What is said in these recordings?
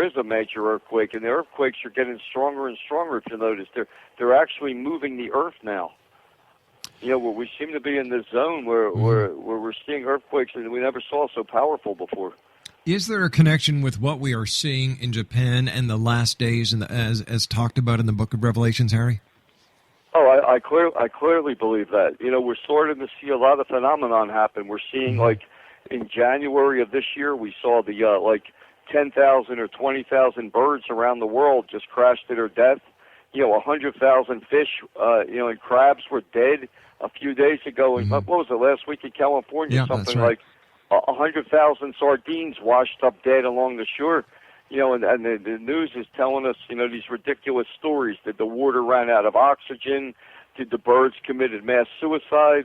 is a major earthquake, and the earthquakes are getting stronger and stronger. If you notice, they're actually moving the earth now. Where we seem to be in this zone where we're seeing earthquakes that we never saw so powerful before. Is there a connection with what we are seeing in Japan and the last days, and as talked about in the Book of Revelations, Harry? Oh, I clearly believe that. We're starting to see a lot of phenomenon happen. We're seeing, like, in January of this year, we saw the 10,000 or 20,000 birds around the world just crash to their death. 100,000 fish, and crabs were dead a few days ago. And what was it, last week in California? Yeah, something that's right. like 100,000 sardines washed up dead along the shore. And the news is telling us, these ridiculous stories. Did the water run out of oxygen? Did the birds committed mass suicide?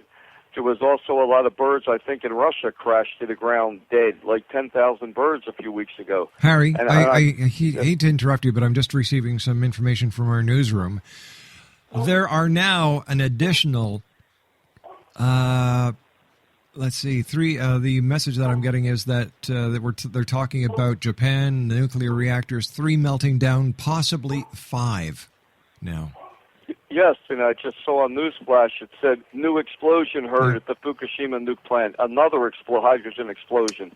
There was also a lot of birds, I think, in Russia crashed to the ground dead, like 10,000 birds a few weeks ago. Harry, I hate to interrupt you, but I'm just receiving some information from our newsroom. There are now an additional, three. The message that I'm getting is that they're talking about Japan, the nuclear reactors, 3 melting down, possibly 5 now. Yes, and I just saw a newsflash. It said, new explosion heard at the Fukushima nuke plant, another hydrogen explosion.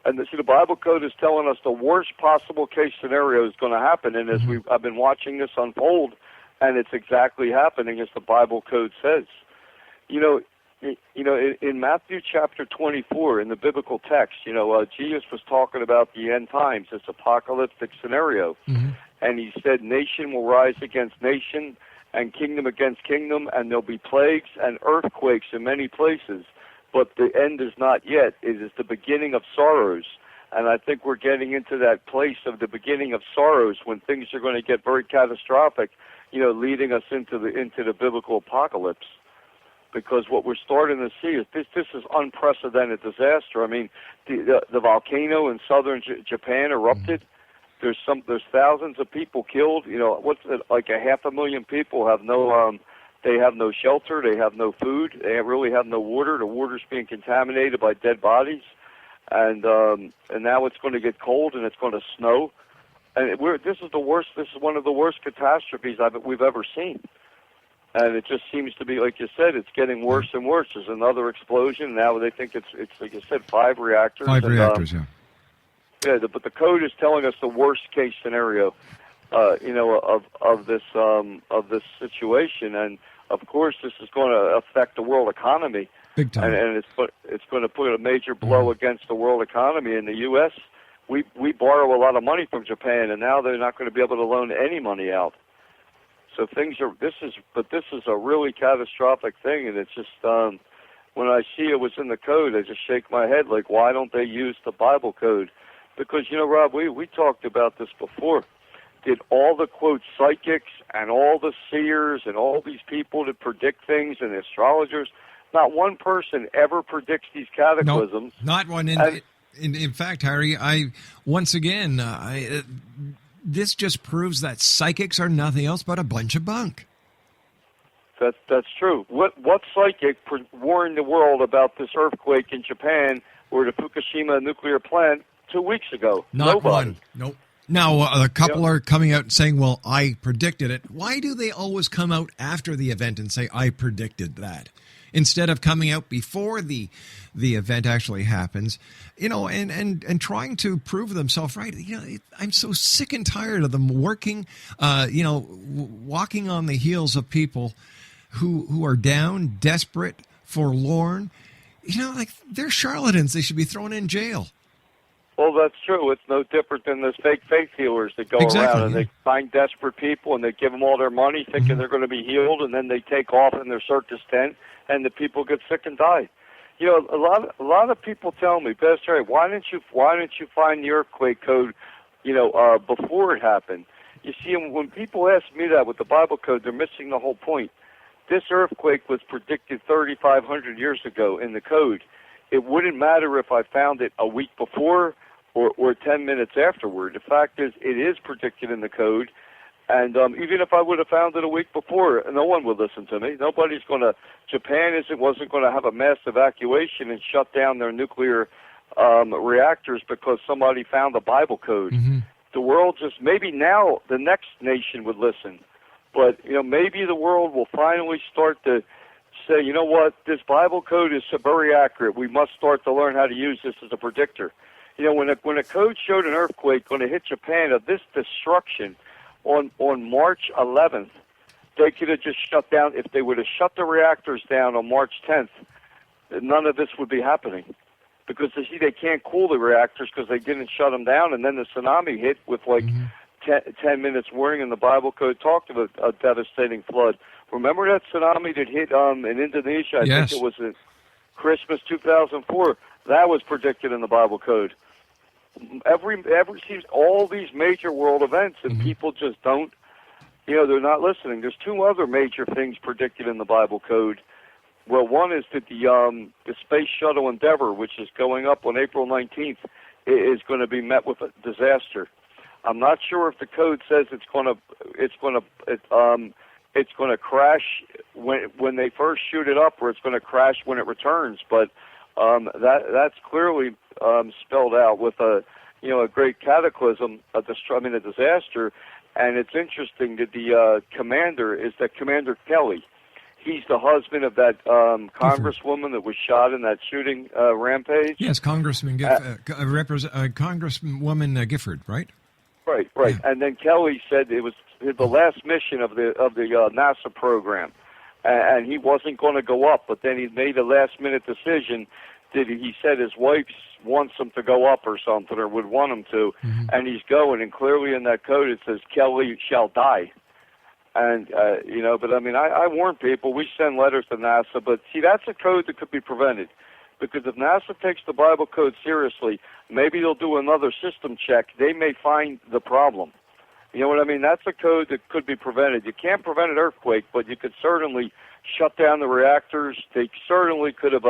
And the Bible code is telling us the worst possible case scenario is going to happen. And as I've been watching this unfold, and it's exactly happening as the Bible code says. In Matthew chapter 24, in the biblical text, Jesus was talking about the end times, this apocalyptic scenario. And he said, nation will rise against nation, and kingdom against kingdom, and there'll be plagues and earthquakes in many places. But the end is not yet. It is the beginning of sorrows. And I think we're getting into that place of the beginning of sorrows when things are going to get very catastrophic, leading us into the biblical apocalypse. Because what we're starting to see is this is unprecedented disaster. I mean, the volcano in southern Japan erupted. There's thousands of people killed. What's it, like 500,000 people have they have no shelter, they have no food, they really have no water. The water's being contaminated by dead bodies, and now it's going to get cold and it's going to snow, and this is the worst. This is one of the worst catastrophes we've ever seen, and it just seems to be, like you said, it's getting worse and worse. There's another explosion now. They think it's like you said, 5 reactors. 5 reactors, yeah. Yeah, but the code is telling us the worst case scenario, of this situation, and of course this is going to affect the world economy, big time, and it's going to put a major blow against the world economy. In the U.S., we borrow a lot of money from Japan, and now they're not going to be able to loan any money out. So this is a really catastrophic thing, and it's just when I see it was in the code, I just shake my head like, why don't they use the Bible code? Because, Rob, we talked about this before. Did all the, quote, psychics and all the seers and all these people that predict things and astrologers, not one person ever predicts these cataclysms. No, not one. In fact, Harry, this just proves that psychics are nothing else but a bunch of bunk. That's true. What psychic warned the world about this earthquake in Japan or the Fukushima nuclear plant 2 weeks ago? Not Nobody. one. Nope. Now, a couple are coming out and saying, well, I predicted it. Why do they always come out after the event and say, I predicted that? Instead of coming out before the event actually happens, and trying to prove themselves right. I'm so sick and tired of them working, walking on the heels of people who are down, desperate, forlorn. They're charlatans. They should be thrown in jail. Well, that's true. It's no different than those fake faith healers that go around and they find desperate people and they give them all their money thinking they're going to be healed, and then they take off in their circus tent and the people get sick and die. A lot of people tell me, Pastor Harry, why didn't you find the earthquake code, before it happened? You see, when people ask me that with the Bible code, they're missing the whole point. This earthquake was predicted 3,500 years ago in the code. It wouldn't matter if I found it a week before or 10 minutes afterward. The fact is, it is predicted in the code, and even if I would have found it a week before, no one would listen to me. Japan wasn't going to have a mass evacuation and shut down their nuclear reactors because somebody found the Bible code. the world just, maybe now the next nation would listen. But, maybe the world will finally start to say, you know what, this Bible code is very accurate. We must start to learn how to use this as a predictor. When a code showed an earthquake going to hit Japan of this destruction on March 11th, they could have just shut down. If they would have shut the reactors down on March 10th, none of this would be happening. Because, they can't cool the reactors because they didn't shut them down, and then the tsunami hit with 10 minutes warning, and the Bible code talked about a devastating flood. Remember that tsunami that hit in Indonesia? I think it was in Christmas 2004. That was predicted in the Bible code. Seems all these major world events, and people just don't, they're not listening. There's two other major things predicted in the Bible code. Well, one is that the Space Shuttle Endeavour, which is going up on April 19th, is going to be met with a disaster. I'm not sure if the code says it's going to crash when they first shoot it up, or it's going to crash when it returns. But that's clearly spelled out with a great cataclysm, a disaster. And it's interesting that the commander is that Commander Kelly. He's the husband of that congresswoman that was shot in that shooting rampage. Yes, Congresswoman Gifford, right? Right. Yeah. And then Kelly said it was the last mission of the NASA program, and he wasn't going to go up. But then he made a last-minute decision. He said his wife wants him to go up or something, or would want him to, and he's going. And clearly in that code it says Kelly shall die. And, but I warn people, we send letters to NASA, but see, that's a code that could be prevented. Because if NASA takes the Bible code seriously, maybe they'll do another system check. They may find the problem. You know what I mean? That's a code that could be prevented. You can't prevent an earthquake, but you could certainly shut down the reactors. They certainly could have,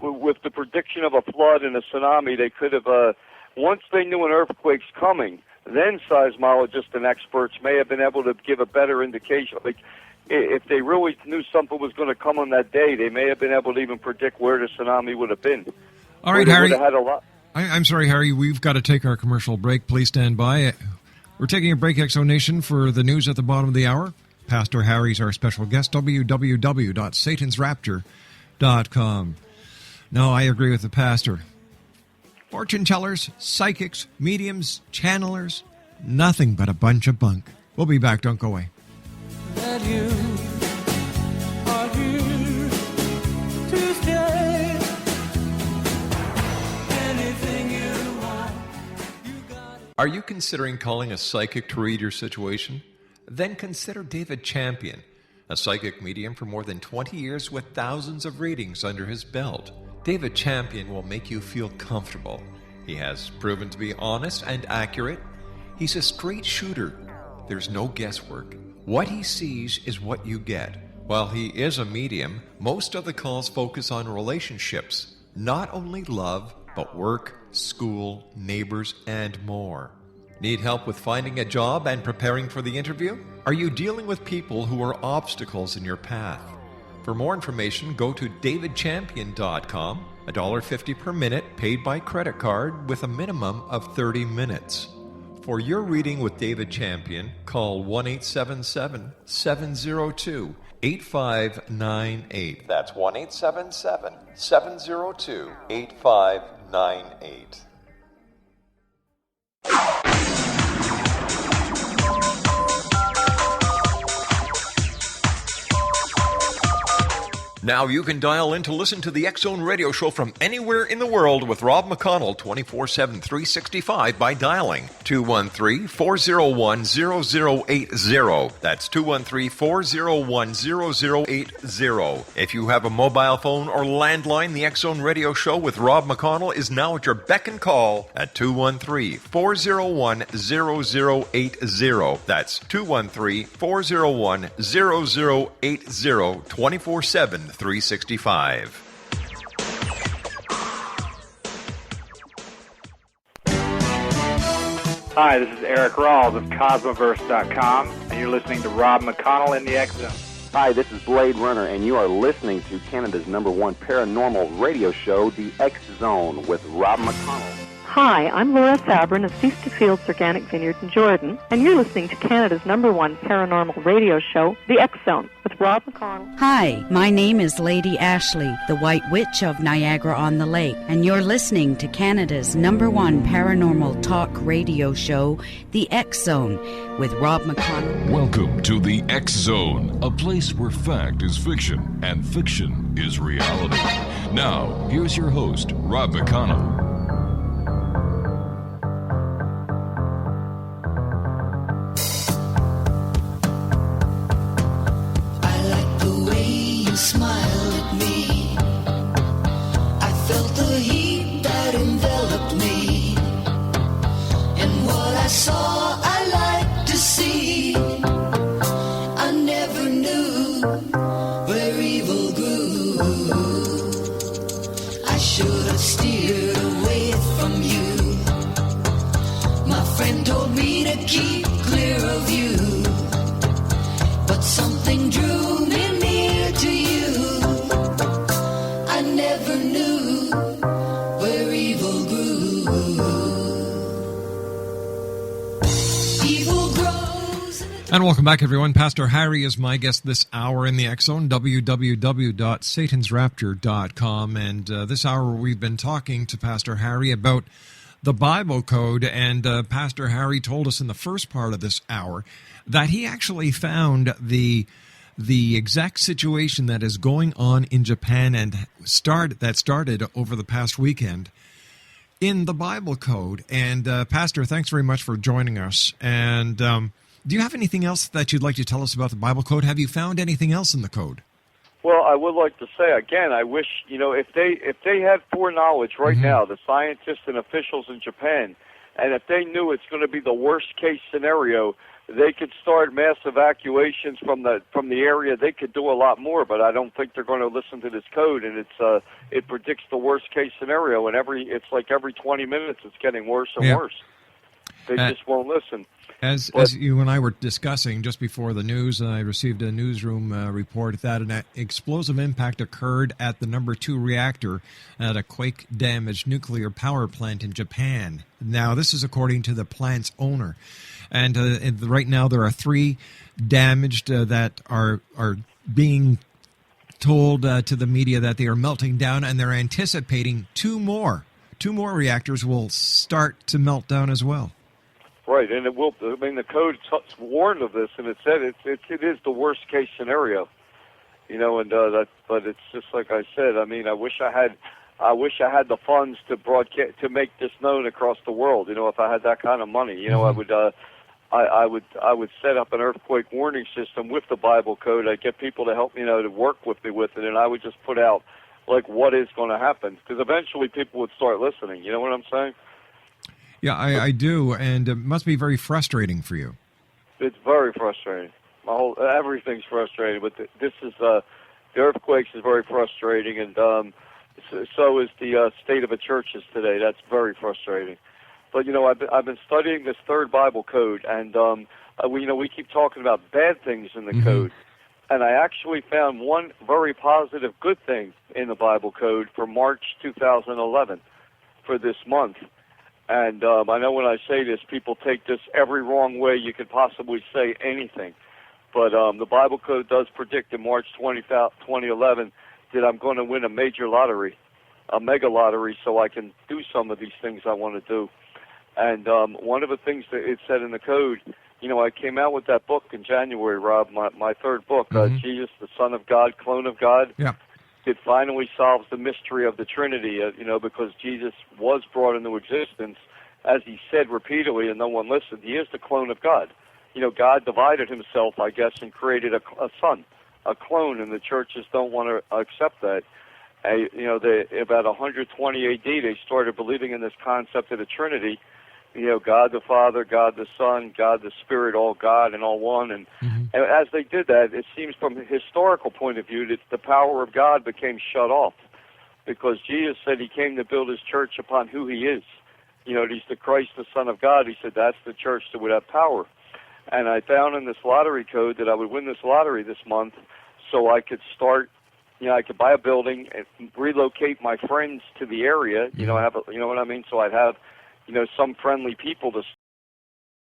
with the prediction of a flood and a tsunami, they could have, once they knew an earthquake's coming, then seismologists and experts may have been able to give a better indication. Like, if they really knew something was going to come on that day, they may have been able to even predict where the tsunami would have been. All right, Harry. I'm sorry, Harry. We've got to take our commercial break. Please stand by. We're taking a break, Exo Nation, for the news at the bottom of the hour. Pastor Harry's our special guest, www.satansrapture.com. No, I agree with the pastor. Fortune tellers, psychics, mediums, channelers, nothing but a bunch of bunk. We'll be back. Don't go away. That you are here to stay. Anything you want, you got it. Are you considering calling a psychic to read your situation? Then consider David Champion, a psychic medium for more than 20 years with thousands of readings under his belt. David Champion will make you feel comfortable. He has proven to be honest and accurate. He's a straight shooter. There's no guesswork. What he sees is what you get. While he is a medium, most of the calls focus on relationships, not only love, but work, school, neighbors, and more. Need help with finding a job and preparing for the interview? Are you dealing with people who are obstacles in your path? For more information, go to davidchampion.com, $1.50 per minute paid by credit card with a minimum of 30 minutes. For your reading with David Champion, call 1-877-702-8598. That's 1-877-702-8598. Now you can dial in to listen to the X Zone Radio Show from anywhere in the world with Rob McConnell 24/7, 365 by dialing 213-401-0080. That's 213-401-0080. If you have a mobile phone or landline, the X Zone Radio Show with Rob McConnell is now at your beck and call at 213-401-0080. That's 213-401-0080, 24/7. 365. Hi, this is Eric Rawls of Cosmoverse.com, and you're listening to Rob McConnell in the X Zone. Hi, this is Blade Runner, and you are listening to Canada's #1 paranormal radio show, The X Zone, with Rob McConnell. Hi, I'm Laura Sabrin of Feast to Fields Organic Vineyard in Jordan, and you're listening to Canada's #1 paranormal radio show, The X Zone, with Rob McConnell. Hi, my name is Lady Ashley, the White Witch of Niagara-on-the-Lake, and you're listening to Canada's #1 paranormal talk radio show, The X Zone, with Rob McConnell. Welcome to The X Zone, a place where fact is fiction and fiction is reality. Now, here's your host, Rob McConnell. Smiled at me. I felt the heat that enveloped me, and what I saw I liked to see. I never knew where evil grew. I should have steered away from you. My friend told me to keep clear of you, but something drew me near to you. I never knew where evil grew. Evil grows. And welcome back, everyone. Pastor Harry is my guest this hour in the X Zone, www.satansrapture.com. And this hour we've been talking to Pastor Harry about the Bible Code. And Pastor Harry told us in the first part of this hour that he actually found the exact situation that is going on in Japan and started over the past weekend in the Bible Code. And Pastor, thanks very much for joining us. And do you have anything else that you'd like to tell us about the Bible Code? Have you found anything else in the code? Well, I would like to say again, I wish, if they had foreknowledge right now, the scientists and officials in Japan, and if they knew it's going to be the worst case scenario, they could start mass evacuations from the area. They could do a lot more, but I don't think they're going to listen to this code. And it predicts the worst case scenario, and it's like every 20 minutes it's getting worse and worse. They just won't listen. As you and I were discussing just before the news, I received a newsroom report that an explosive impact occurred at the number 2 reactor at a quake-damaged nuclear power plant in Japan. Now, this is according to the plant's owner. And right now there are 3 damaged that are being told to the media that they are melting down, and they're anticipating 2 more. 2 more reactors will start to melt down as well. Right, and it will. I mean, the code warned of this, and it said it is the worst case scenario, but it's just like I said. I mean, I wish I had the funds to broadcast, to make this known across the world. If I had that kind of money, I would set up an earthquake warning system with the Bible Code. I'd get people to help me, to work with me with it, and I would just put out like what is going to happen, because eventually people would start listening. You know what I'm saying? Yeah, I do, and it must be very frustrating for you. It's very frustrating. Everything's frustrating, but this is the earthquakes is very frustrating, and so is the state of the churches today. That's very frustrating. But I've been studying this third Bible Code, and we keep talking about bad things in the code, and I actually found one very positive, good thing in the Bible Code for March 2011 for this month. And I know when I say this, people take this every wrong way you could possibly say anything. But the Bible Code does predict in March 2011 that I'm going to win a major lottery, a mega lottery, so I can do some of these things I want to do. And one of the things that it said in the code, I came out with that book in January, Rob, my third book, Jesus, the Son of God, Clone of God. Yeah. It finally solves the mystery of the Trinity, because Jesus was brought into existence, as he said repeatedly, and no one listened. He is the clone of God. God divided himself, I guess, and created a son, a clone, and the churches don't want to accept that. About 120 A.D., they started believing in this concept of the Trinity, God the Father, God the Son, God the Spirit, all God and all one. And as they did that, it seems from a historical point of view that the power of God became shut off, because Jesus said he came to build his church upon who he is. He's the Christ, the Son of God. He said that's the church that would have power. And I found in this lottery code that I would win this lottery this month, so I could start, I could buy a building and relocate my friends to the area. I have, what I mean? So I'd have some friendly people to